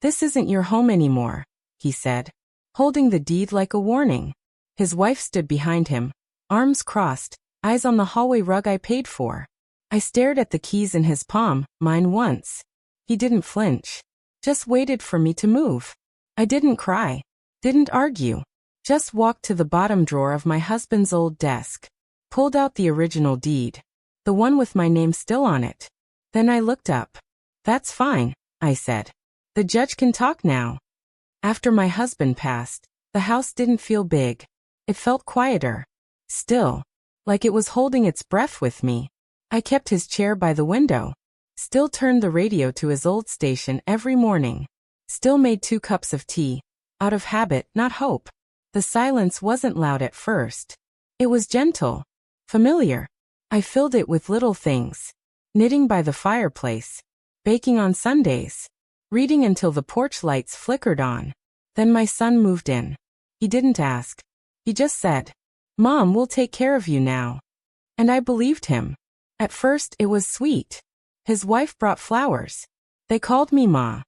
"This isn't your home anymore," he said, holding the deed like a warning. His wife stood behind him, arms crossed, eyes on the hallway rug I paid for. I stared at the keys in his palm, mine once. He didn't flinch. Just waited for me to move. I didn't cry. Didn't argue. Just walked to the bottom drawer of my husband's old desk. Pulled out the original deed. The one with my name still on it. Then I looked up. "That's fine," I said. "The judge can talk now." After my husband passed, the house didn't feel big. It felt quieter. Still. Like it was holding its breath with me. I kept his chair by the window. Still turned the radio to his old station every morning. Still made 2 cups of tea. Out of habit, not hope. The silence wasn't loud at first. It was gentle. Familiar. I filled it with little things. Knitting by the fireplace. Baking on Sundays. Reading until the porch lights flickered on. Then my son moved in. He didn't ask. He just said, "Mom, we'll take care of you now." And I believed him. At first, it was sweet. His wife brought flowers. They called me Ma.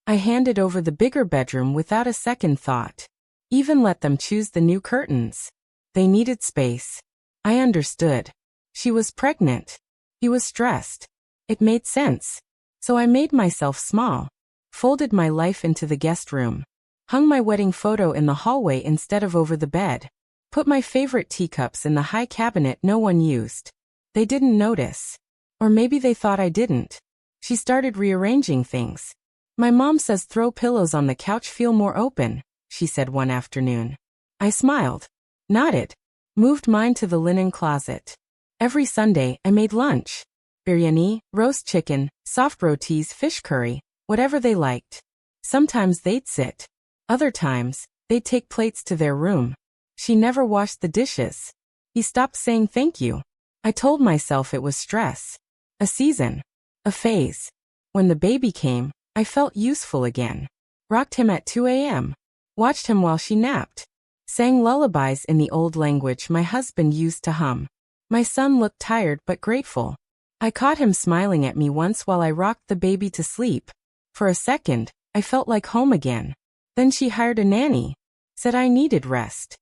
I handed over the bigger bedroom without a second thought. Even let them choose the new curtains. They needed space. I understood. She was pregnant. He was stressed. It made sense. So I made myself small. Folded my life into the guest room. Hung my wedding photo in the hallway instead of over the bed. Put my favorite teacups in the high cabinet no one used. They didn't notice. Or maybe they thought I didn't. She started rearranging things. "My mom says throw pillows on the couch feel more open," she said one afternoon. I smiled. Nodded. Moved mine to the linen closet. Every Sunday, I made lunch. Biryani, roast chicken, soft rotis, fish curry, whatever they liked. Sometimes they'd sit. Other times, they'd take plates to their room. She never washed the dishes. He stopped saying thank you. I told myself it was stress. A season. A phase. When the baby came, I felt useful again. Rocked him at 2 a.m. Watched him while she napped. Sang lullabies in the old language my husband used to hum. My son looked tired but grateful. I caught him smiling at me once while I rocked the baby to sleep. For a second, I felt like home again. Then she hired a nanny. Said I needed rest.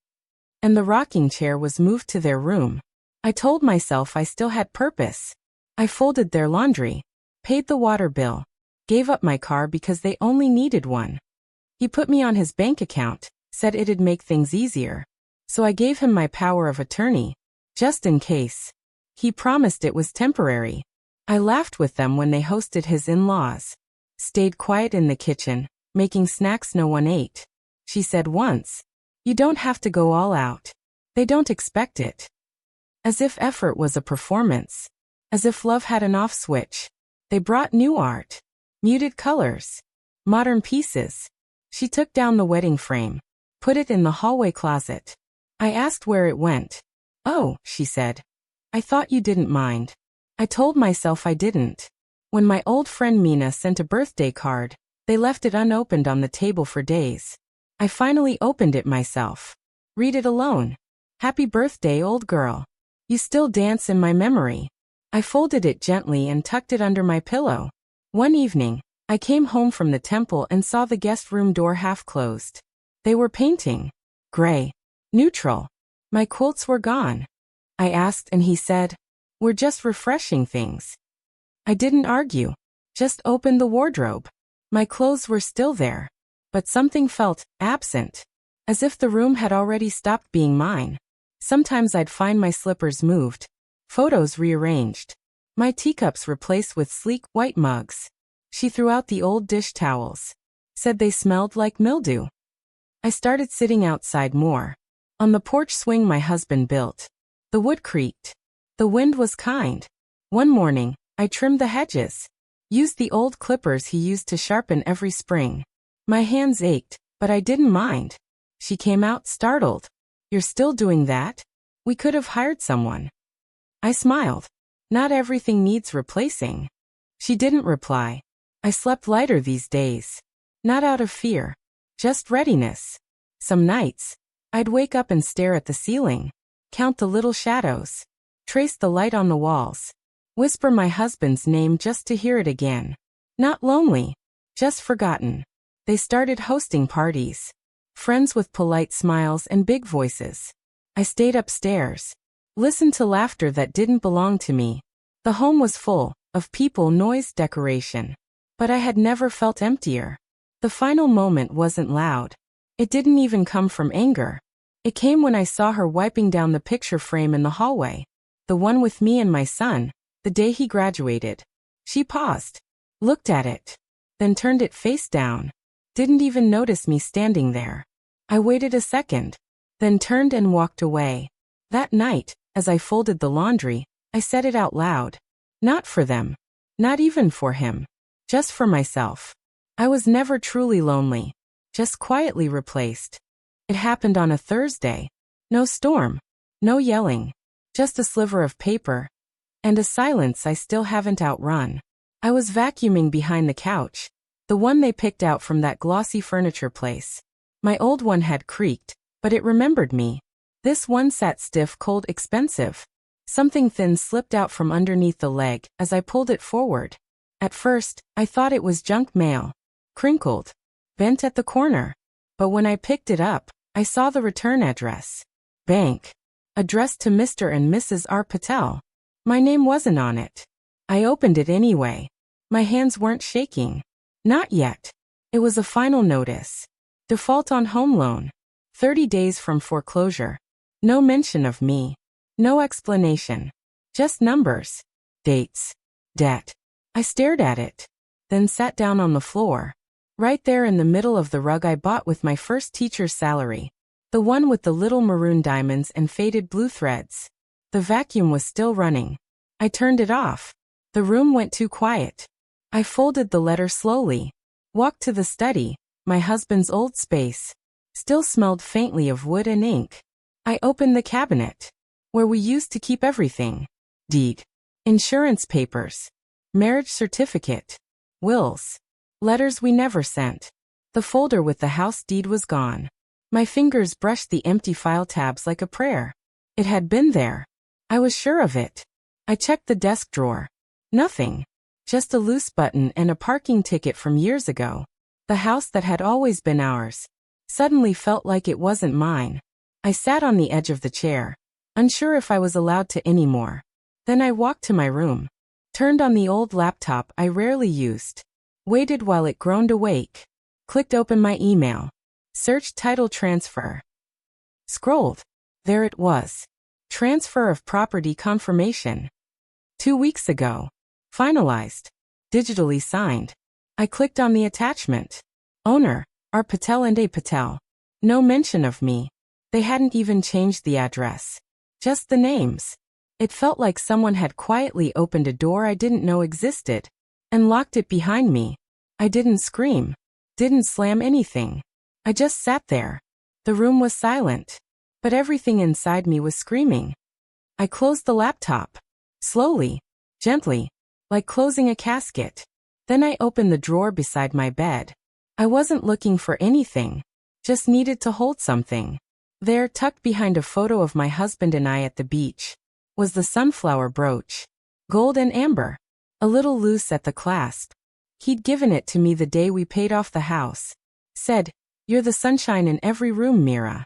And the rocking chair was moved to their room. I told myself I still had purpose. I folded their laundry. Paid the water bill. Gave up my car because they only needed one. He put me on his bank account. Said it'd make things easier. So I gave him my power of attorney. Just in case. He promised it was temporary. I laughed with them when they hosted his in-laws. Stayed quiet in the kitchen, making snacks no one ate. She said once, "You don't have to go all out. They don't expect it." As if effort was a performance. As if love had an off switch. They brought new art. Muted colors. Modern pieces. She took down the wedding frame. Put it in the hallway closet. I asked where it went. "Oh," she said. "I thought you didn't mind." I told myself I didn't. When my old friend Mina sent a birthday card, they left it unopened on the table for days. I finally opened it myself. Read it alone. "Happy birthday, old girl. You still dance in my memory." I folded it gently and tucked it under my pillow. One evening, I came home from the temple and saw the guest room door half closed. They were painting. Gray. Neutral. My quilts were gone. I asked and he said, "We're just refreshing things." I didn't argue. Just opened the wardrobe. My clothes were still there. But something felt absent. As if the room had already stopped being mine. Sometimes I'd find my slippers moved. Photos rearranged. My teacups replaced with sleek white mugs. She threw out the old dish towels. Said they smelled like mildew. I started sitting outside more. On the porch swing my husband built. The wood creaked. The wind was kind. One morning, I trimmed the hedges. Used the old clippers he used to sharpen every spring. My hands ached, but I didn't mind. She came out startled. "You're still doing that? We could have hired someone." I smiled. Not everything needs replacing. She didn't reply. I slept lighter these days. Not out of fear. Just readiness. Some nights, I'd wake up and stare at the ceiling. Count the little shadows. Trace the light on the walls. Whisper my husband's name just to hear it again. Not lonely. Just forgotten. They started hosting parties. Friends with polite smiles and big voices. I stayed upstairs. Listened to laughter that didn't belong to me. The home was full of people, noise, decoration. But I had never felt emptier. The final moment wasn't loud. It didn't even come from anger. It came when I saw her wiping down the picture frame in the hallway. The one with me and my son, the day he graduated. She paused, looked at it, then turned it face down. Didn't even notice me standing there. I waited a second, then turned and walked away. That night, as I folded the laundry, I said it out loud. Not for them. Not even for him. Just for myself. I was never truly lonely. Just quietly replaced. It happened on a Thursday. No storm. No yelling. Just a sliver of paper. And a silence I still haven't outrun. I was vacuuming behind the couch. The one they picked out from that glossy furniture place. My old one had creaked, but it remembered me. This one sat stiff, cold, expensive. Something thin slipped out from underneath the leg as I pulled it forward. At first, I thought it was junk mail. Crinkled. Bent at the corner. But when I picked it up, I saw the return address. Bank. Addressed to Mr. and Mrs. R. Patel. My name wasn't on it. I opened it anyway. My hands weren't shaking. Not yet. It was a final notice. Default on home loan. 30 days from foreclosure. No mention of me. No explanation. Just numbers. Dates. Debt. I stared at it. Then sat down on the floor. Right there in the middle of the rug I bought with my first teacher's salary. The one with the little maroon diamonds and faded blue threads. The vacuum was still running. I turned it off. The room went too quiet. I folded the letter slowly. Walked to the study, my husband's old space. Still smelled faintly of wood and ink. I opened the cabinet. Where we used to keep everything. Deed. Insurance papers. Marriage certificate. Wills. Letters we never sent. The folder with the house deed was gone. My fingers brushed the empty file tabs like a prayer. It had been there. I was sure of it. I checked the desk drawer. Nothing. Just a loose button and a parking ticket from years ago. The house that had always been ours suddenly felt like it wasn't mine. I sat on the edge of the chair, unsure if I was allowed to anymore. Then I walked to my room. Turned on the old laptop I rarely used. Waited while it groaned awake. Clicked open my email. Searched title transfer. Scrolled. There it was. Transfer of property confirmation. 2 weeks ago. Finalized. Digitally signed. I clicked on the attachment. Owner, R. Patel and A. Patel. No mention of me. They hadn't even changed the address. Just the names. It felt like someone had quietly opened a door I didn't know existed, and locked it behind me. I didn't scream. Didn't slam anything. I just sat there. The room was silent, but everything inside me was screaming. I closed the laptop. Slowly. Gently. Like closing a casket. Then I opened the drawer beside my bed. I wasn't looking for anything. Just needed to hold something. There, tucked behind a photo of my husband and I at the beach, was the sunflower brooch. Gold and amber. A little loose at the clasp. He'd given it to me the day we paid off the house. Said, "You're the sunshine in every room, Mira."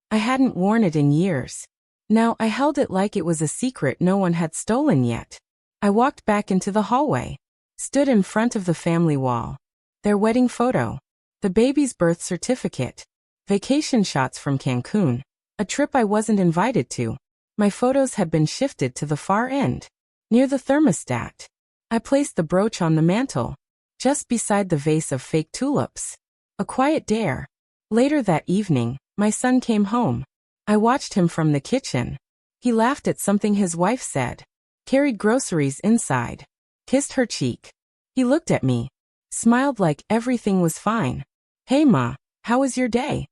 I hadn't worn it in years. Now I held it like it was a secret no one had stolen yet. I walked back into the hallway. Stood in front of the family wall. Their wedding photo. The baby's birth certificate. Vacation shots from Cancun. A trip I wasn't invited to. My photos had been shifted to the far end. Near the thermostat. I placed the brooch on the mantel. Just beside the vase of fake tulips. A quiet dare. Later that evening, my son came home. I watched him from the kitchen. He laughed at something his wife said. Carried groceries inside. Kissed her cheek. He looked at me. Smiled like everything was fine. "Hey Ma, how was your day?"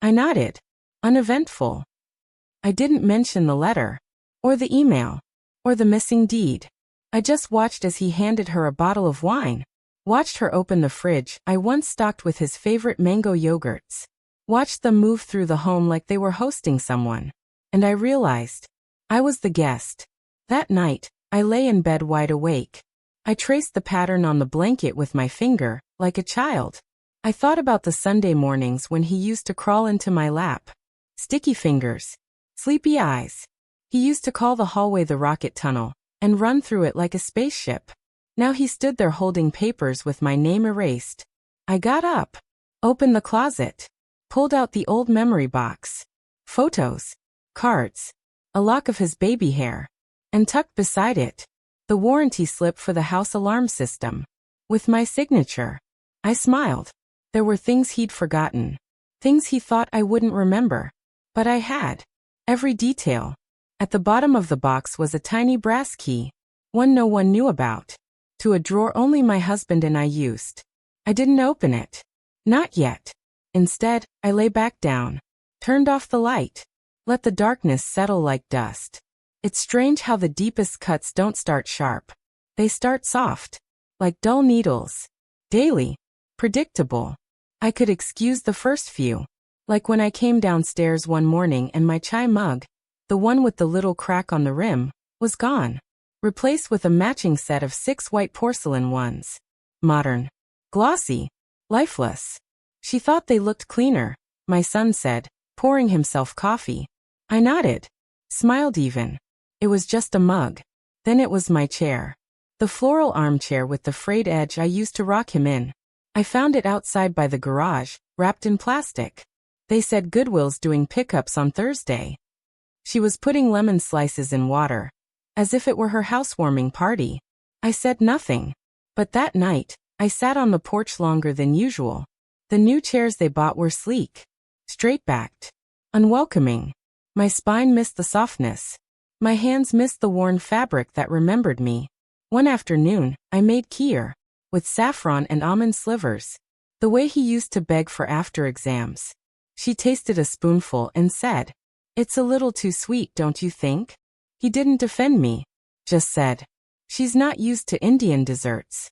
I nodded. Uneventful. I didn't mention the letter. Or the email. Or the missing deed. I just watched as he handed her a bottle of wine. Watched her open the fridge I once stocked with his favorite mango yogurts. Watched them move through the home like they were hosting someone. And I realized. I was the guest. That night, I lay in bed wide awake. I traced the pattern on the blanket with my finger, like a child. I thought about the Sunday mornings when he used to crawl into my lap. Sticky fingers. Sleepy eyes. He used to call the hallway the rocket tunnel, and run through it like a spaceship. Now he stood there holding papers with my name erased. I got up, opened the closet, pulled out the old memory box, photos, cards, a lock of his baby hair, and tucked beside it, the warranty slip for the house alarm system. With my signature. I smiled. There were things he'd forgotten. Things he thought I wouldn't remember. But I had. Every detail. At the bottom of the box was a tiny brass key, one no one knew about, to a drawer only my husband and I used. I didn't open it. Not yet. Instead, I lay back down, turned off the light, let the darkness settle like dust. It's strange how the deepest cuts don't start sharp. They start soft, like dull needles. Daily. Predictable. I could excuse the first few. Like when I came downstairs one morning and my chai mug, the one with the little crack on the rim, was gone. Replaced with a matching set of 6 white porcelain ones. Modern. Glossy. Lifeless. She thought they looked cleaner, my son said, pouring himself coffee. I nodded. Smiled even. It was just a mug. Then it was my chair. The floral armchair with the frayed edge I used to rock him in. I found it outside by the garage, wrapped in plastic. They said Goodwill's doing pickups on Thursday. She was putting lemon slices in water, as if it were her housewarming party. I said nothing. But that night, I sat on the porch longer than usual. The new chairs they bought were sleek, straight-backed, unwelcoming. My spine missed the softness. My hands missed the worn fabric that remembered me. One afternoon, I made kheer, with saffron and almond slivers, the way he used to beg for after exams. She tasted a spoonful and said, "It's a little too sweet, don't you think?" He didn't defend me, just said, "She's not used to Indian desserts."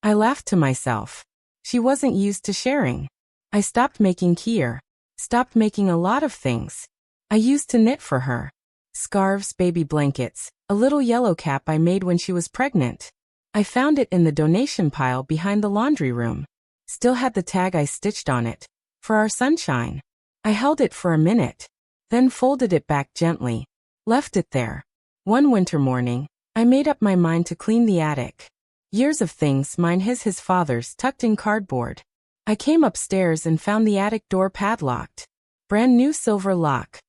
I laughed to myself. She wasn't used to sharing. I stopped making kheer, stopped making a lot of things. I used to knit for her. Scarves, baby blankets, a little yellow cap I made when she was pregnant. I found it in the donation pile behind the laundry room. Still had the tag I stitched on it, for our sunshine. I held it for a minute, then folded it back gently, left it there. One winter morning, I made up my mind to clean the attic. Years of things, mine his father's, tucked in cardboard. I came upstairs and found the attic door padlocked. Brand new silver lock.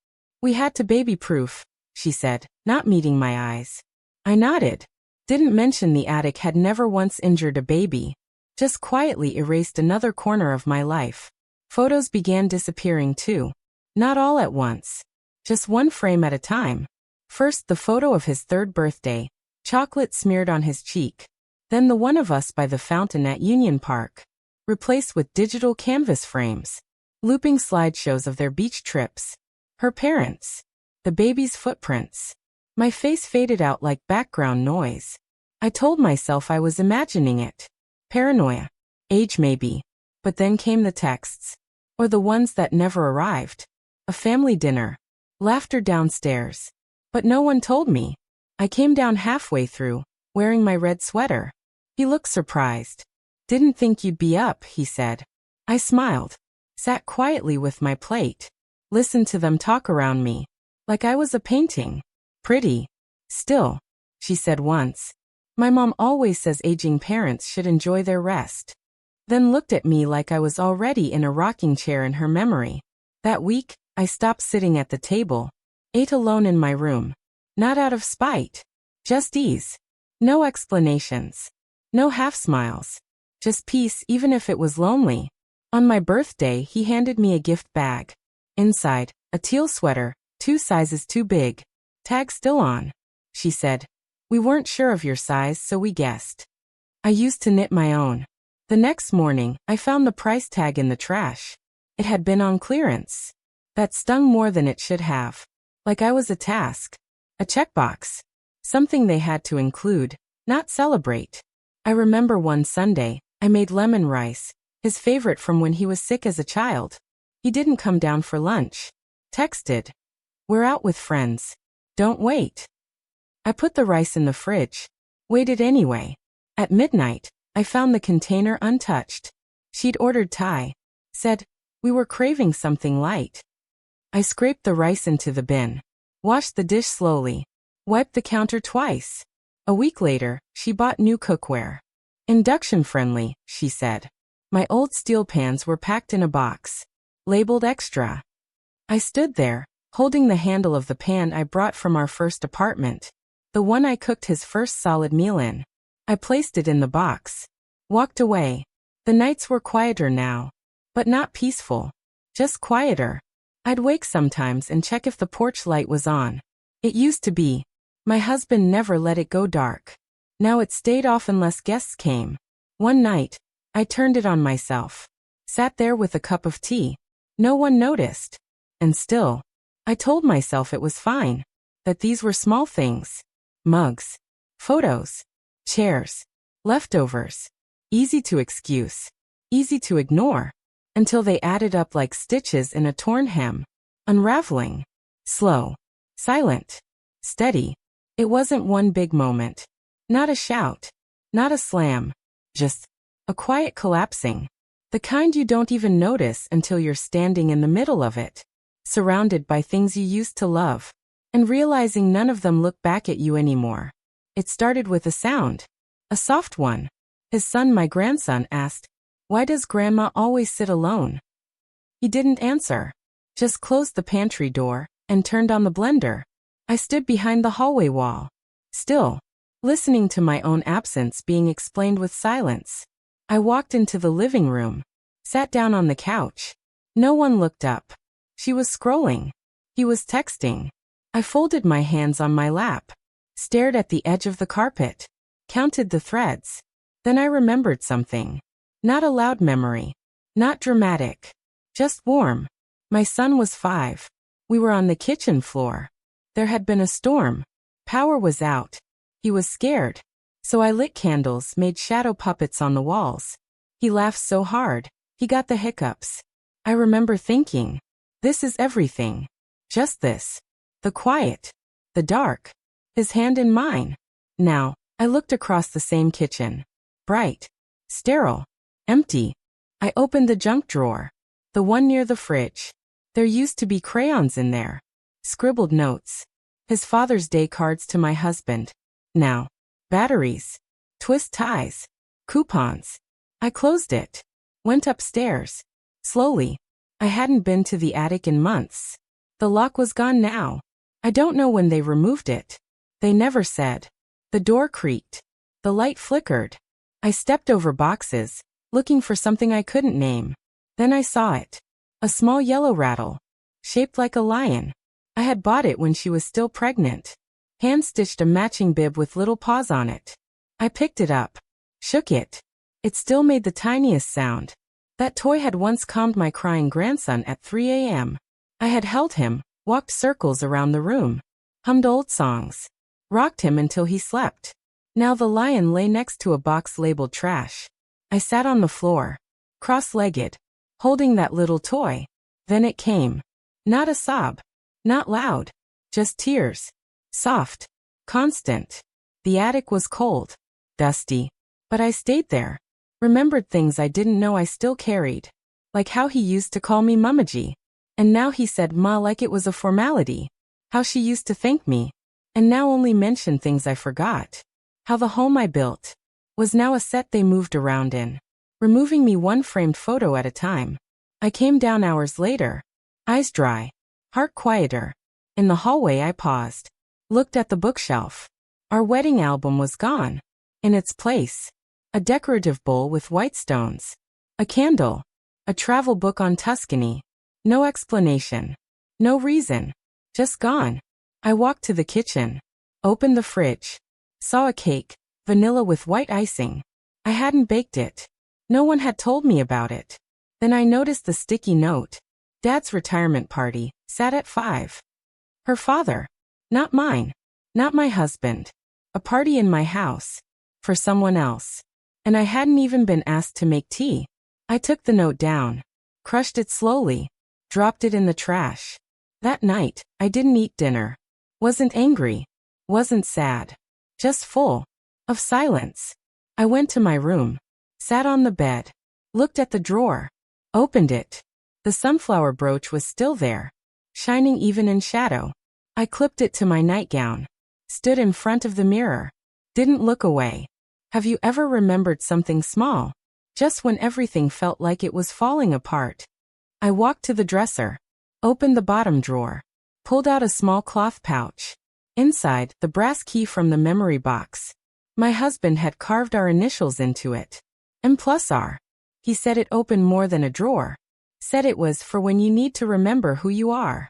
"We had to baby-proof," she said, not meeting my eyes. I nodded. Didn't mention the attic had never once injured a baby. Just quietly erased another corner of my life. Photos began disappearing too. Not all at once. Just one frame at a time. First the photo of his 3rd birthday, chocolate smeared on his cheek. Then the one of us by the fountain at Union Park. Replaced with digital canvas frames. Looping slideshows of their beach trips. Her parents. The baby's footprints. My face faded out like background noise. I told myself I was imagining it. Paranoia. Age maybe. But then came the texts. Or the ones that never arrived. A family dinner. Laughter downstairs. But no one told me. I came down halfway through, wearing my red sweater. He looked surprised. "Didn't think you'd be up," he said. I smiled. Sat quietly with my plate. Listened to them talk around me. Like I was a painting. "Pretty. Still," she said once. "My mom always says aging parents should enjoy their rest." Then looked at me like I was already in a rocking chair in her memory. That week, I stopped sitting at the table. Ate alone in my room. Not out of spite. Just ease. No explanations. No half smiles. Just peace even if it was lonely. On my birthday, he handed me a gift bag. Inside, a teal sweater, 2 sizes too big. Tag still on. She said, "We weren't sure of your size, so we guessed." I used to knit my own. The next morning, I found the price tag in the trash. It had been on clearance. That stung more than it should have. Like I was a task. A checkbox. Something they had to include, not celebrate. I remember one Sunday, I made lemon rice, his favorite from when he was sick as a child. He didn't come down for lunch. Texted, "We're out with friends. Don't wait." I put the rice in the fridge. Waited anyway. At midnight, I found the container untouched. She'd ordered Thai. Said, we were craving something light. I scraped the rice into the bin. Washed the dish slowly. Wiped the counter twice. A week later, she bought new cookware. Induction friendly, she said. My old steel pans were packed in a box. Labeled extra. I stood there, holding the handle of the pan I brought from our first apartment. The one I cooked his first solid meal in. I placed it in the box. Walked away. The nights were quieter now. But not peaceful. Just quieter. I'd wake sometimes and check if the porch light was on. It used to be. My husband never let it go dark. Now it stayed off unless guests came. One night, I turned it on myself. Sat there with a cup of tea. No one noticed. And still, I told myself it was fine. That these were small things. Mugs. Photos. Chairs. Leftovers. Easy to excuse. Easy to ignore. Until they added up like stitches in a torn hem. Unraveling. Slow. Silent. Steady. It wasn't one big moment. Not a shout. Not a slam. Just a quiet collapsing. The kind you don't even notice until you're standing in the middle of it. Surrounded by things you used to love. And realizing none of them look back at you anymore. It started with a sound. A soft one. His son, my grandson, asked, why does Grandma always sit alone? He didn't answer. Just closed the pantry door and turned on the blender. I stood behind the hallway wall. Still, listening to my own absence being explained with silence. I walked into the living room. Sat down on the couch. No one looked up. She was scrolling. He was texting. I folded my hands on my lap. Stared at the edge of the carpet. Counted the threads. Then I remembered something. Not a loud memory. Not dramatic. Just warm. My son was 5. We were on the kitchen floor. There had been a storm. Power was out. He was scared. So I lit candles, made shadow puppets on the walls. He laughed so hard, he got the hiccups. I remember thinking, this is everything. Just this. The quiet. The dark. His hand in mine. Now, I looked across the same kitchen. Bright. Sterile. Empty. I opened the junk drawer. The one near the fridge. There used to be crayons in there. Scribbled notes. His Father's Day cards to my husband. Now, batteries. Twist ties. Coupons. I closed it. Went upstairs. Slowly. I hadn't been to the attic in months. The lock was gone now. I don't know when they removed it. They never said. The door creaked. The light flickered. I stepped over boxes, looking for something I couldn't name. Then I saw it. A small yellow rattle. Shaped like a lion. I had bought it when she was still pregnant. Hand-stitched a matching bib with little paws on it. I picked it up. Shook it. It still made the tiniest sound. That toy had once calmed my crying grandson at 3 a.m. I had held him, walked circles around the room. Hummed old songs. Rocked him until he slept. Now the lion lay next to a box labeled trash. I sat on the floor, cross-legged, holding that little toy. Then it came. Not a sob. Not loud. Just tears. Soft. Constant. The attic was cold. Dusty. But I stayed there. Remembered things I didn't know I still carried. Like how he used to call me Mummaji. And now he said Ma like it was a formality. How she used to thank me. And now only mentioned things I forgot. How the home I built was now a set they moved around in, removing me one framed photo at a time. I came down hours later, eyes dry, heart quieter. In the hallway I paused, looked at the bookshelf. Our wedding album was gone. In its place, a decorative bowl with white stones, a candle, a travel book on Tuscany. No explanation, no reason, just gone. I walked to the kitchen, opened the fridge, saw a cake, vanilla with white icing. I hadn't baked it. No one had told me about it. Then I noticed the sticky note. Dad's retirement party, sat at 5. Her father. Not mine. Not my husband. A party in my house. For someone else. And I hadn't even been asked to make tea. I took the note down. Crushed it slowly. Dropped it in the trash. That night, I didn't eat dinner. Wasn't angry. Wasn't sad. Just full. Of silence. I went to my room. Sat on the bed. Looked at the drawer. Opened it. The sunflower brooch was still there, shining even in shadow. I clipped it to my nightgown. Stood in front of the mirror. Didn't look away. Have you ever remembered something small, just when everything felt like it was falling apart? I walked to the dresser. Opened the bottom drawer. Pulled out a small cloth pouch. Inside, the brass key from the memory box. My husband had carved our initials into it. M+R. He said it opened more than a drawer. Said it was for when you need to remember who you are.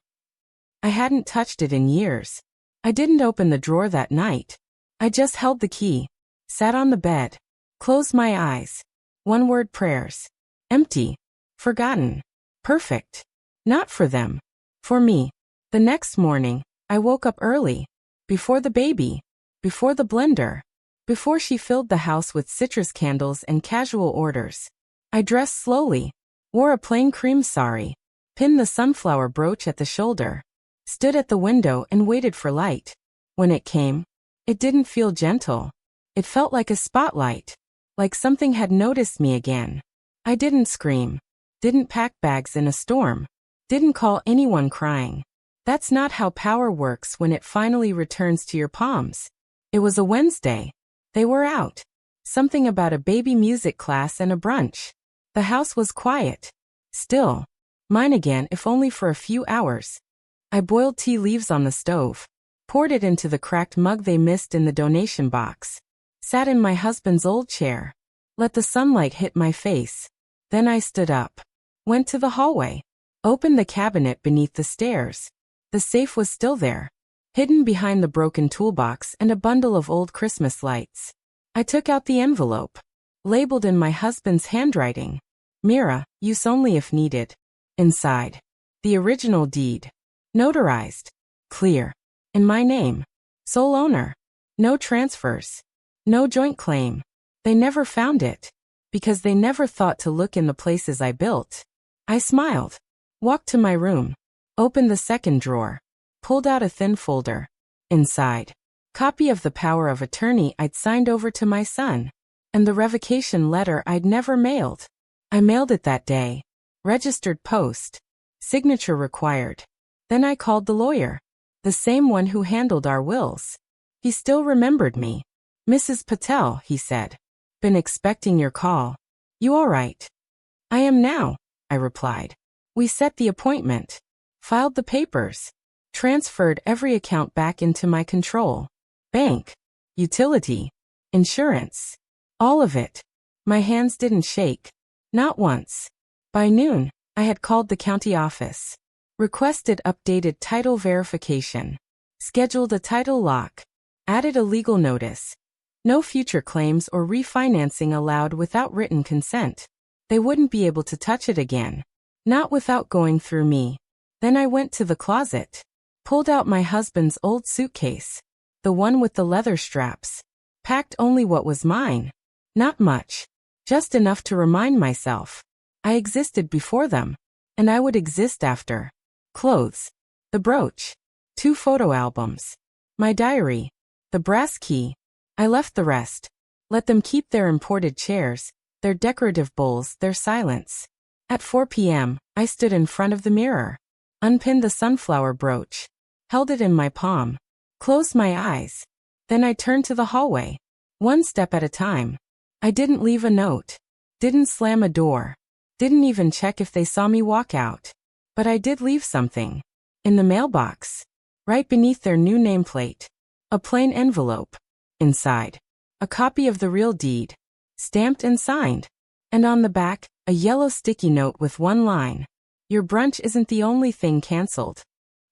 I hadn't touched it in years. I didn't open the drawer that night. I just held the key, sat on the bed, closed my eyes. One-word prayers. Empty. Forgotten. Perfect. Not for them. For me. The next morning, I woke up early. Before the baby. Before the blender. Before she filled the house with citrus candles and casual orders. I dressed slowly. Wore a plain cream sari. Pinned the sunflower brooch at the shoulder. Stood at the window and waited for light. When it came, it didn't feel gentle. It felt like a spotlight. Like something had noticed me again. I didn't scream. Didn't pack bags in a storm. Didn't call anyone crying. That's not how power works when it finally returns to your palms. It was a Wednesday. They were out. Something about a baby music class and a brunch. The house was quiet. Still. Mine again, if only for a few hours. I boiled tea leaves on the stove. Poured it into the cracked mug they missed in the donation box. Sat in my husband's old chair. Let the sunlight hit my face. Then I stood up. Went to the hallway. Opened the cabinet beneath the stairs. The safe was still there. Hidden behind the broken toolbox and a bundle of old Christmas lights. I took out the envelope. Labeled in my husband's handwriting. Mira, use only if needed. Inside. The original deed. Notarized. Clear. In my name. Sole owner. No transfers. No joint claim. They never found it. Because they never thought to look in the places I built. I smiled. Walked to my room. Opened the second drawer. Pulled out a thin folder. Inside. Copy of the power of attorney I'd signed over to my son. And the revocation letter I'd never mailed. I mailed it that day. Registered post. Signature required. Then I called the lawyer. The same one who handled our wills. He still remembered me. Mrs. Patel, he said. Been expecting your call. You all right? I am now, I replied. We set the appointment. Filed the papers. Transferred every account back into my control. Bank. Utility. Insurance. All of it. My hands didn't shake. Not once. By noon, I had called the county office. Requested updated title verification. Scheduled a title lock. Added a legal notice. No future claims or refinancing allowed without written consent. They wouldn't be able to touch it again. Not without going through me. Then I went to the closet. Pulled out my husband's old suitcase. The one with the leather straps. Packed only what was mine. Not much. Just enough to remind myself. I existed before them. And I would exist after. Clothes. The brooch. 2 photo albums. My diary. The brass key. I left the rest. Let them keep their imported chairs, their decorative bowls, their silence. At 4 p.m., I stood in front of the mirror. Unpinned the sunflower brooch. Held it in my palm. Closed my eyes. Then I turned to the hallway. One step at a time. I didn't leave a note. Didn't slam a door. Didn't even check if they saw me walk out. But I did leave something. In the mailbox. Right beneath their new nameplate. A plain envelope. Inside. A copy of the real deed. Stamped and signed. And on the back, a yellow sticky note with one line. Your brunch isn't the only thing canceled.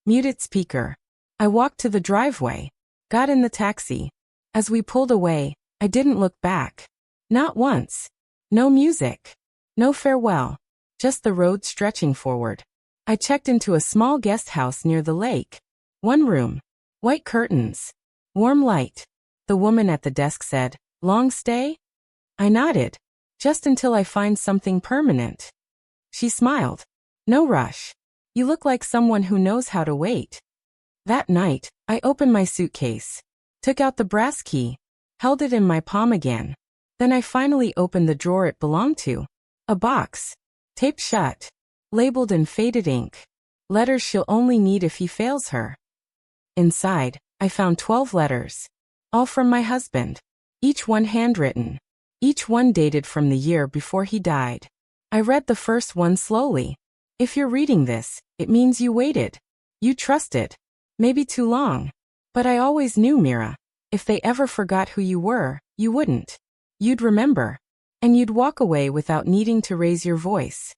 Muted speaker. I walked to the driveway. Got in the taxi. As we pulled away, I didn't look back. Not once. No music. No farewell. Just the road stretching forward. I checked into a small guest house near the lake. 1 room. White curtains. Warm light. The woman at the desk said, "Long stay?" I nodded. "Just until I find something permanent." She smiled. "No rush. You look like someone who knows how to wait." That night, I opened my suitcase. Took out the brass key. Held it in my palm again. Then I finally opened the drawer it belonged to. A box. Taped shut. Labeled in faded ink. Letters she'll only need if he fails her. Inside, I found 12 letters. All from my husband. Each one handwritten. Each one dated from the year before he died. I read the first one slowly. If you're reading this, it means you waited. You trusted. Maybe too long. But I always knew, Mira. If they ever forgot who you were, you wouldn't. You'd remember. And you'd walk away without needing to raise your voice.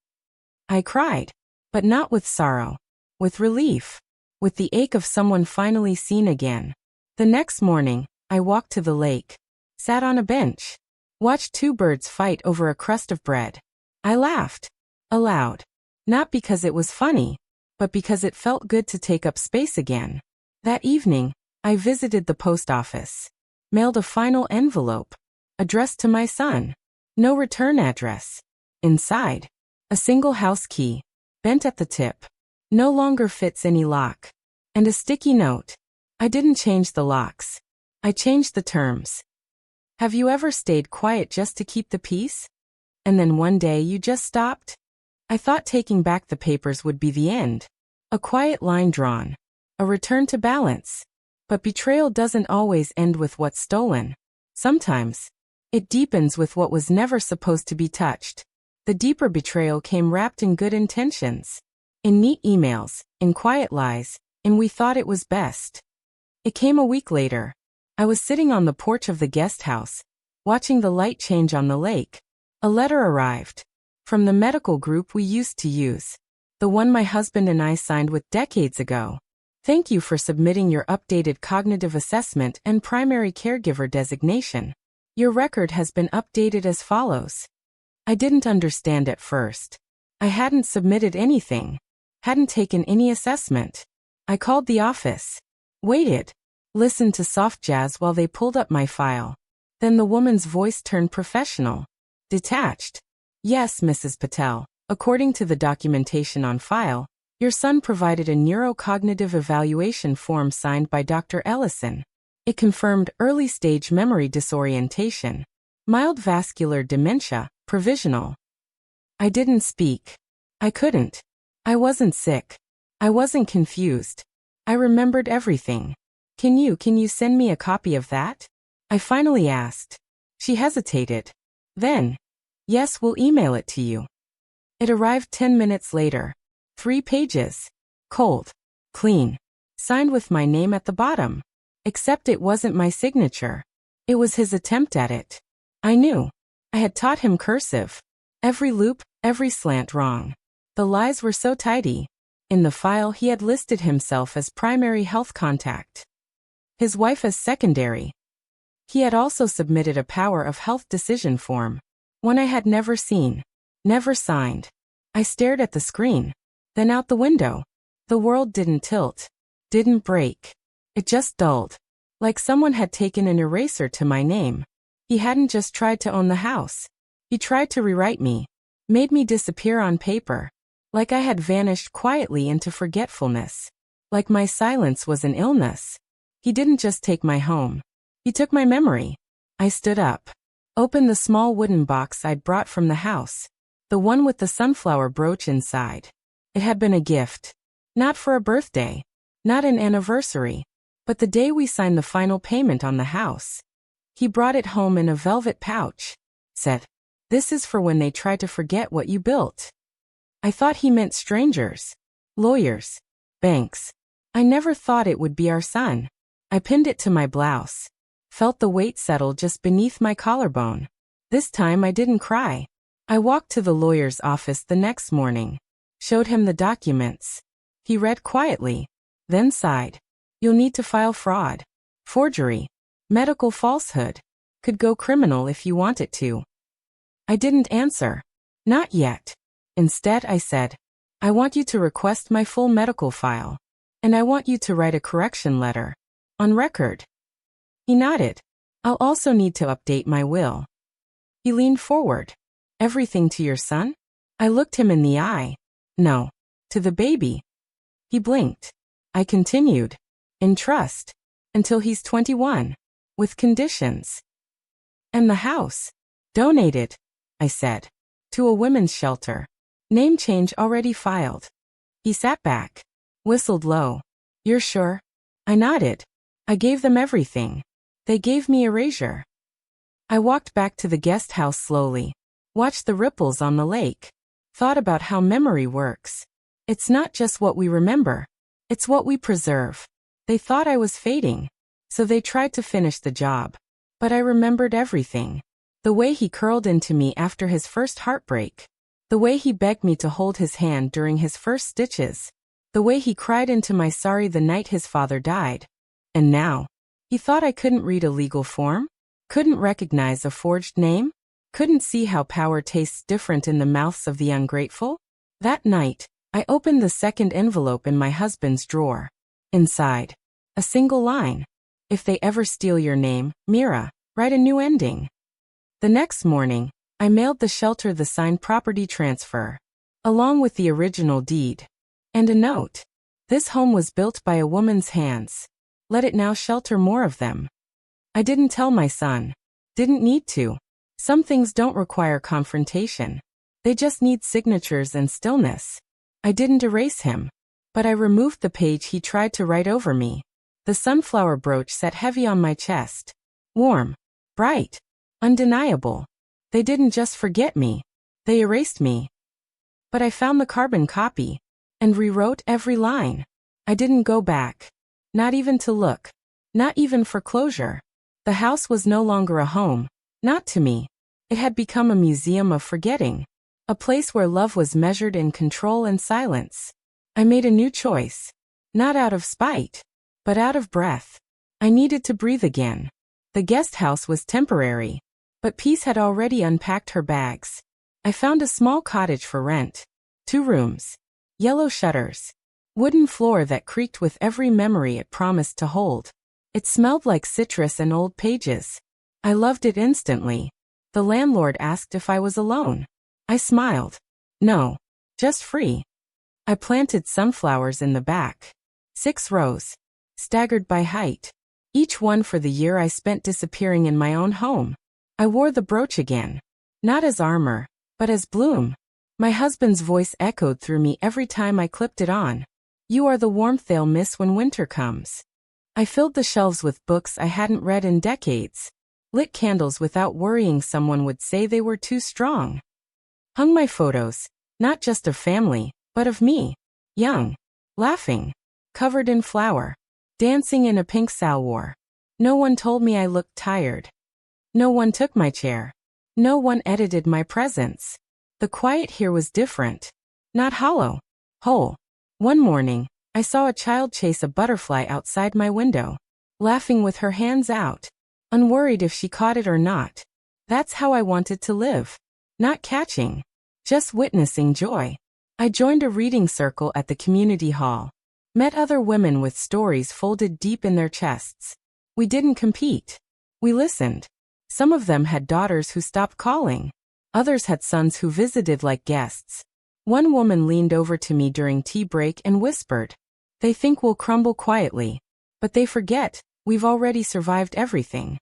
I cried. But not with sorrow. With relief. With the ache of someone finally seen again. The next morning, I walked to the lake. Sat on a bench. Watched two birds fight over a crust of bread. I laughed. Aloud. Not because it was funny, but because it felt good to take up space again. That evening, I visited the post office. Mailed a final envelope. Addressed to my son. No return address. Inside, a single house key. Bent at the tip. No longer fits any lock. And a sticky note. I didn't change the locks. I changed the terms. Have you ever stayed quiet just to keep the peace? And then one day you just stopped? I thought taking back the papers would be the end. A quiet line drawn. A return to balance. But betrayal doesn't always end with what's stolen. Sometimes, it deepens with what was never supposed to be touched. The deeper betrayal came wrapped in good intentions. In neat emails, in quiet lies, in we thought it was best. It came a week later. I was sitting on the porch of the guest house, watching the light change on the lake. A letter arrived. From the medical group we used to use. The one my husband and I signed with decades ago. Thank you for submitting your updated cognitive assessment and primary caregiver designation. Your record has been updated as follows. I didn't understand at first. I hadn't submitted anything. Hadn't taken any assessment. I called the office. Waited. Listened to soft jazz while they pulled up my file. Then the woman's voice turned professional. Detached. Yes, Mrs. Patel. According to the documentation on file, your son provided a neurocognitive evaluation form signed by Dr. Ellison. It confirmed early-stage memory disorientation, mild vascular dementia, provisional. I didn't speak. I couldn't. I wasn't sick. I wasn't confused. I remembered everything. Can you send me a copy of that? I finally asked. She hesitated. Then, yes, we'll email it to you. It arrived 10 minutes later. 3 pages. Cold. Clean. Signed with my name at the bottom. Except it wasn't my signature. It was his attempt at it. I knew. I had taught him cursive. Every loop, every slant wrong. The lies were so tidy. In the file he had listed himself as primary health contact. His wife as secondary. He had also submitted a power of health decision form. One I had never seen. Never signed. I stared at the screen. Then out the window. The world didn't tilt. Didn't break. It just dulled. Like someone had taken an eraser to my name. He hadn't just tried to own the house. He tried to rewrite me. Made me disappear on paper. Like I had vanished quietly into forgetfulness. Like my silence was an illness. He didn't just take my home. He took my memory. I stood up. Opened the small wooden box I'd brought from the house. The one with the sunflower brooch inside. It had been a gift. Not for a birthday. Not an anniversary. But the day we signed the final payment on the house. He brought it home in a velvet pouch. Said, "This is for when they try to forget what you built." I thought he meant strangers. Lawyers. Banks. I never thought it would be our son. I pinned it to my blouse. Felt the weight settle just beneath my collarbone. This time I didn't cry. I walked to the lawyer's office the next morning. Showed him the documents. He read quietly. Then sighed. You'll need to file fraud. Forgery. Medical falsehood. Could go criminal if you want it to. I didn't answer. Not yet. Instead, I said, I want you to request my full medical file. And I want you to write a correction letter. On record. He nodded. I'll also need to update my will. He leaned forward. Everything to your son? I looked him in the eye. No. To the baby. He blinked. I continued. In trust. Until he's 21. With conditions. And the house. Donated. I said. To a women's shelter. Name change already filed. He sat back. Whistled low. You're sure? I nodded. I gave them everything. They gave me erasure. I walked back to the guest house slowly. Watched the ripples on the lake. Thought about how memory works. It's not just what we remember. It's what we preserve. They thought I was fading. So they tried to finish the job. But I remembered everything. The way he curled into me after his first heartbreak. The way he begged me to hold his hand during his first stitches. The way he cried into my sorry the night his father died. And now, he thought I couldn't read a legal form? Couldn't recognize a forged name? Couldn't see how power tastes different in the mouths of the ungrateful? That night, I opened the second envelope in my husband's drawer. Inside, a single line. If they ever steal your name, Mira, write a new ending. The next morning, I mailed the shelter the signed property transfer, along with the original deed. And a note. This home was built by a woman's hands. Let it now shelter more of them. I didn't tell my son. Didn't need to. Some things don't require confrontation. They just need signatures and stillness. I didn't erase him. But I removed the page he tried to write over me. The sunflower brooch sat heavy on my chest. Warm. Bright. Undeniable. They didn't just forget me. They erased me. But I found the carbon copy. And rewrote every line. I didn't go back. Not even to look. Not even for closure. The house was no longer a home. Not to me. It had become a museum of forgetting. A place where love was measured in control and silence. I made a new choice. Not out of spite. But out of breath. I needed to breathe again. The guest house was temporary. But peace had already unpacked her bags. I found a small cottage for rent. 2 rooms. Yellow shutters. Wooden floor that creaked with every memory it promised to hold. It smelled like citrus and old pages. I loved it instantly. The landlord asked if I was alone. I smiled. No. Just free. I planted sunflowers in the back. 6 rows. Staggered by height. Each one for the year I spent disappearing in my own home. I wore the brooch again. Not as armor, but as bloom. My husband's voice echoed through me every time I clipped it on. You are the warmth they'll miss when winter comes. I filled the shelves with books I hadn't read in decades. Lit candles without worrying someone would say they were too strong. Hung my photos, not just of family, but of me. Young. Laughing. Covered in flour. Dancing in a pink salwar. No one told me I looked tired. No one took my chair. No one edited my presence. The quiet here was different. Not hollow. Whole. One morning, I saw a child chase a butterfly outside my window. Laughing with her hands out. Unworried if she caught it or not. That's how I wanted to live. Not catching. Just witnessing joy. I joined a reading circle at the community hall. Met other women with stories folded deep in their chests. We didn't compete. We listened. Some of them had daughters who stopped calling. Others had sons who visited like guests. One woman leaned over to me during tea break and whispered, "They think we'll crumble quietly. But they forget, we've already survived everything."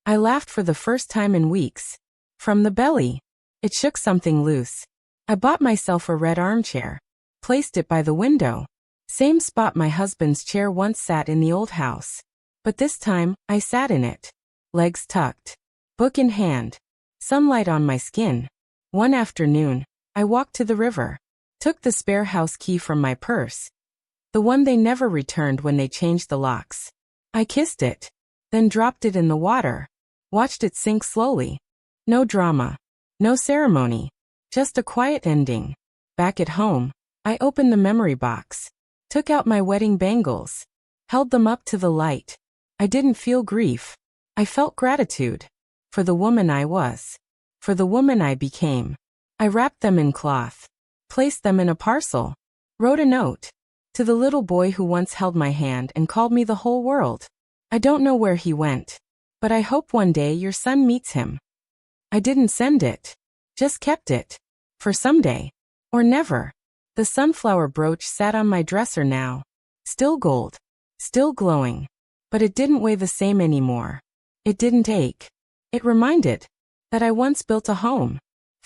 I laughed for the first time in weeks. From the belly. It shook something loose. I bought myself a red armchair. Placed it by the window. Same spot my husband's chair once sat in the old house. But this time, I sat in it. Legs tucked. Book in hand. Sunlight on my skin. One afternoon, I walked to the river. Took the spare house key from my purse. The one they never returned when they changed the locks. I kissed it. Then dropped it in the water. Watched it sink slowly. No drama. No ceremony. Just a quiet ending. Back at home, I opened the memory box. Took out my wedding bangles. Held them up to the light. I didn't feel grief. I felt gratitude. For the woman I was. For the woman I became. I wrapped them in cloth. Placed them in a parcel. Wrote a note. To the little boy who once held my hand and called me the whole world. I don't know where he went. But I hope one day your son meets him. I didn't send it. Just kept it. For someday. Or never. The sunflower brooch sat on my dresser now. Still gold. Still glowing. But it didn't weigh the same anymore. It didn't ache. It reminded that I once built a home.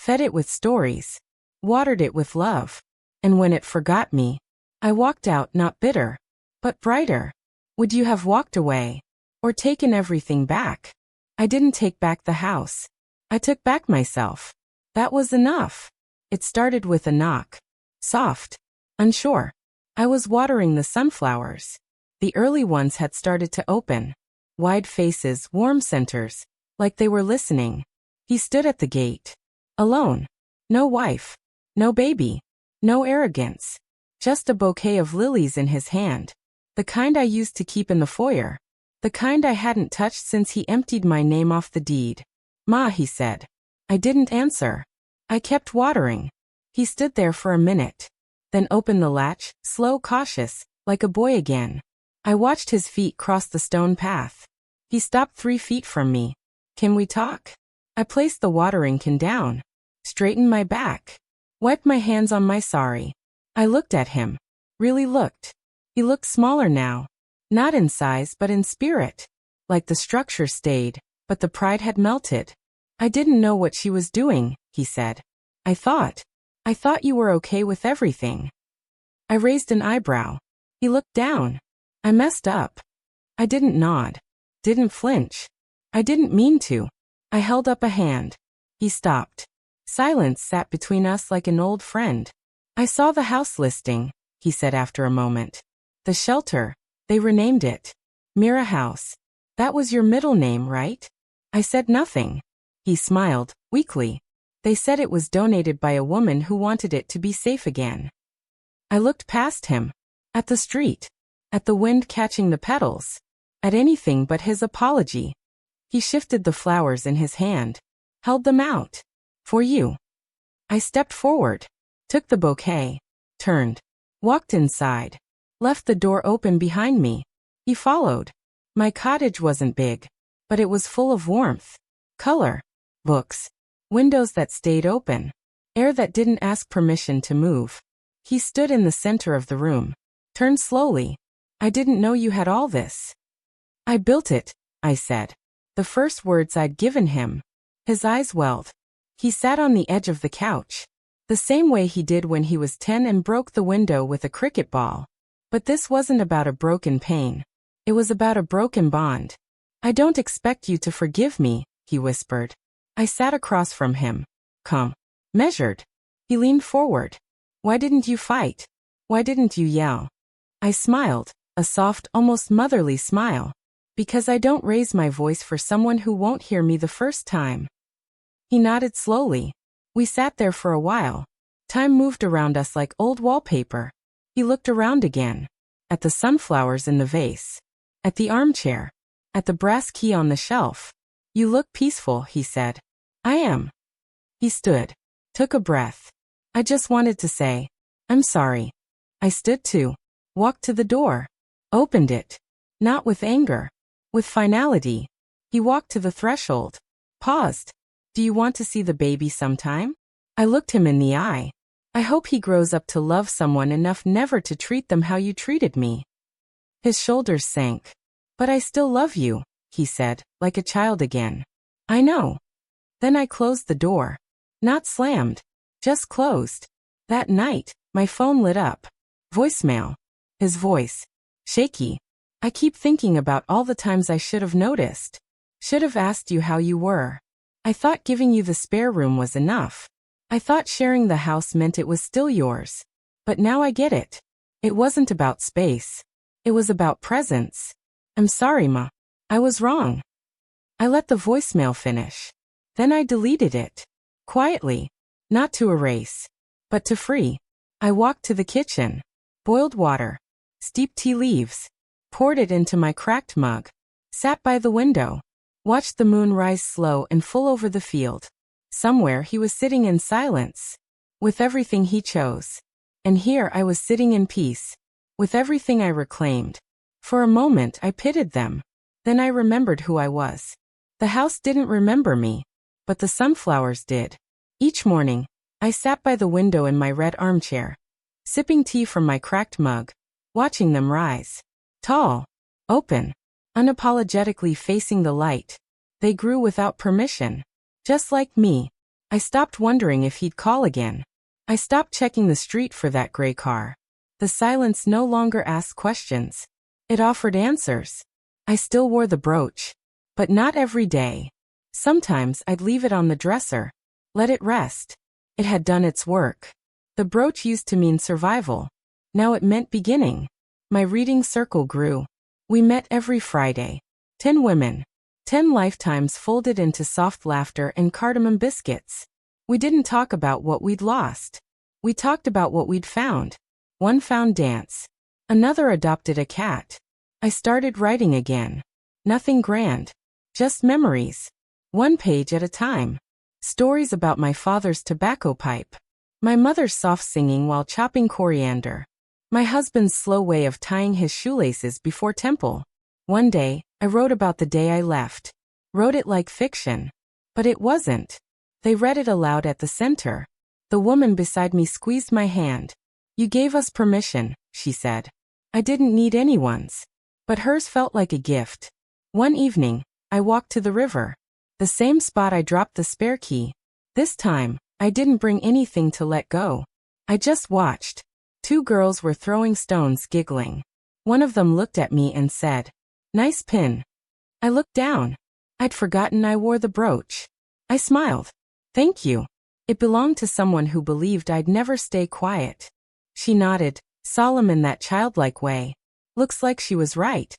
fed it with stories, watered it with love. And when it forgot me, I walked out not bitter, but brighter. Would you have walked away? Or taken everything back? I didn't take back the house. I took back myself. That was enough. It started with a knock. Soft. Unsure. I was watering the sunflowers. The early ones had started to open. Wide faces, warm centers, like they were listening. He stood at the gate. Alone. No wife. No baby. No arrogance. Just a bouquet of lilies in his hand. The kind I used to keep in the foyer. The kind I hadn't touched since he emptied my name off the deed. Ma, he said. I didn't answer. I kept watering. He stood there for a minute. Then opened the latch, slow, cautious, like a boy again. I watched his feet cross the stone path. He stopped 3 feet from me. Can we talk? I placed the watering can down. Straightened my back. Wiped my hands on my sari. I looked at him. Really looked. He looked smaller now. Not in size but in spirit. Like the structure stayed, but the pride had melted. I didn't know what she was doing, he said. I thought you were okay with everything. I raised an eyebrow. He looked down. I messed up. I didn't nod. Didn't flinch. I didn't mean to. I held up a hand. He stopped. Silence sat between us like an old friend. I saw the house listing, he said after a moment. The shelter, they renamed it. Mira House. That was your middle name, right? I said nothing. He smiled, weakly. They said it was donated by a woman who wanted it to be safe again. I looked past him. At the street. At the wind catching the petals. At anything but his apology. He shifted the flowers in his hand. Held them out. For you. I stepped forward. Took the bouquet. Turned. Walked inside. Left the door open behind me. He followed. My cottage wasn't big, but it was full of warmth. Color. Books. Windows that stayed open. Air that didn't ask permission to move. He stood in the center of the room. Turned slowly. I didn't know you had all this. I built it, I said. The first words I'd given him. His eyes welled. He sat on the edge of the couch. The same way he did when he was 10 and broke the window with a cricket ball. But this wasn't about a broken pain. It was about a broken bond. I don't expect you to forgive me, he whispered. I sat across from him. Calm. Measured. He leaned forward. Why didn't you fight? Why didn't you yell? I smiled, a soft, almost motherly smile. Because I don't raise my voice for someone who won't hear me the first time. He nodded slowly. We sat there for a while. Time moved around us like old wallpaper. He looked around again. At the sunflowers in the vase. At the armchair. At the brass key on the shelf. You look peaceful, he said. I am. He stood. Took a breath. I just wanted to say, I'm sorry. I stood too. Walked to the door. Opened it. Not with anger. With finality. He walked to the threshold. Paused. Do you want to see the baby sometime? I looked him in the eye. I hope he grows up to love someone enough never to treat them how you treated me. His shoulders sank. But I still love you, he said, like a child again. I know. Then I closed the door. Not slammed. Just closed. That night, my phone lit up. Voicemail. His voice. Shaky. I keep thinking about all the times I should have noticed. Should have asked you how you were. I thought giving you the spare room was enough. I thought sharing the house meant it was still yours. But now I get it. It wasn't about space. It was about presence. I'm sorry, Ma. I was wrong. I let the voicemail finish. Then I deleted it. Quietly. Not to erase. But to free. I walked to the kitchen. Boiled water. Steeped tea leaves. Poured it into my cracked mug. Sat by the window. Watched the moon rise slow and full over the field. Somewhere he was sitting in silence. With everything he chose. And here I was sitting in peace. With everything I reclaimed. For a moment I pitied them. Then I remembered who I was. The house didn't remember me. But the sunflowers did. Each morning, I sat by the window in my red armchair. Sipping tea from my cracked mug. Watching them rise. Tall. Open. Unapologetically facing the light. They grew without permission. Just like me. I stopped wondering if he'd call again. I stopped checking the street for that gray car. The silence no longer asked questions. It offered answers. I still wore the brooch. But not every day. Sometimes I'd leave it on the dresser. Let it rest. It had done its work. The brooch used to mean survival. Now it meant beginning. My reading circle grew. We met every Friday. 10 women. 10 lifetimes folded into soft laughter and cardamom biscuits. We didn't talk about what we'd lost. We talked about what we'd found. One found dance. Another adopted a cat. I started writing again. Nothing grand. Just memories. One page at a time. Stories about my father's tobacco pipe. My mother's soft singing while chopping coriander. My husband's slow way of tying his shoelaces before temple. One day, I wrote about the day I left. Wrote it like fiction. But it wasn't. They read it aloud at the center. The woman beside me squeezed my hand. You gave us permission, she said. I didn't need anyone's. But hers felt like a gift. One evening, I walked to the river. The same spot I dropped the spare key. This time, I didn't bring anything to let go. I just watched. 2 girls were throwing stones, giggling. One of them looked at me and said, "Nice pin." I looked down. I'd forgotten I wore the brooch. I smiled. Thank you. It belonged to someone who believed I'd never stay quiet. She nodded, solemn in that childlike way. Looks like she was right.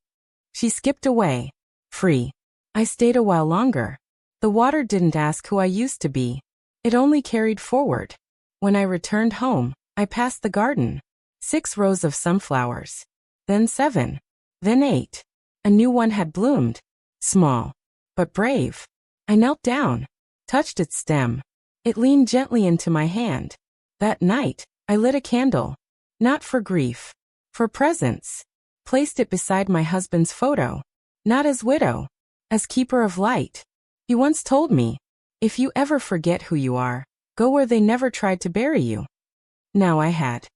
She skipped away. Free. I stayed a while longer. The water didn't ask who I used to be. It only carried forward. When I returned home, I passed the garden. 6 rows of sunflowers. Then 7. Then 8. A new one had bloomed. Small. But brave. I knelt down. Touched its stem. It leaned gently into my hand. That night, I lit a candle. Not for grief. For presence. Placed it beside my husband's photo. Not as widow. As keeper of light. He once told me, if you ever forget who you are, go where they never tried to bury you. Now I had.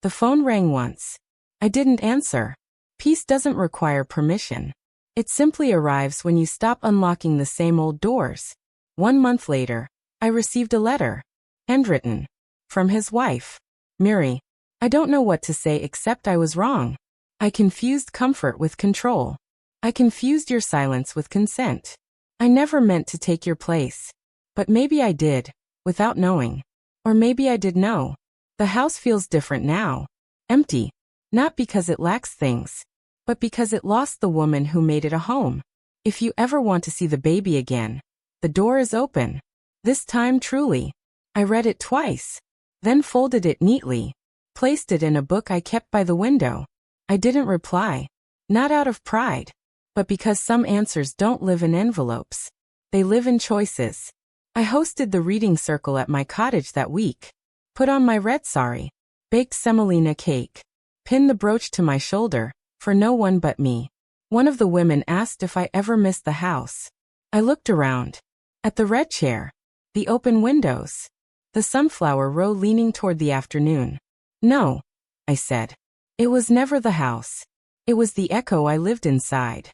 The phone rang once. I didn't answer. Peace doesn't require permission. It simply arrives when you stop unlocking the same old doors. 1 month later, I received a letter. Handwritten. From his wife. Miri. I don't know what to say except I was wrong. I confused comfort with control. I confused your silence with consent. I never meant to take your place. But maybe I did, without knowing. Or maybe I did know. The house feels different now. Empty. Not because it lacks things, but because it lost the woman who made it a home. If you ever want to see the baby again, the door is open. This time truly. I read it twice. Then folded it neatly. Placed it in a book I kept by the window. I didn't reply. Not out of pride. But because some answers don't live in envelopes. They live in choices. I hosted the reading circle at my cottage that week. Put on my red sari. Baked semolina cake. Pinned the brooch to my shoulder, for no one but me. One of the women asked if I ever missed the house. I looked around. At the red chair. The open windows. The sunflower row leaning toward the afternoon. No, I said. It was never the house. It was the echo I lived inside.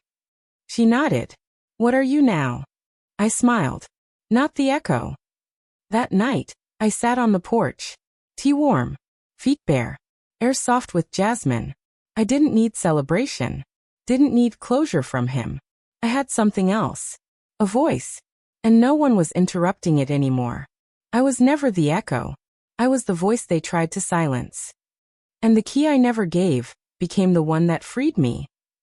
She nodded. What are you now? I smiled. Not the echo. That night, I sat on the porch. Tea warm. Feet bare. Air soft with jasmine. I didn't need celebration. Didn't need closure from him. I had something else. A voice. And no one was interrupting it anymore. I was never the echo. I was the voice they tried to silence. And the key I never gave became the one that freed me.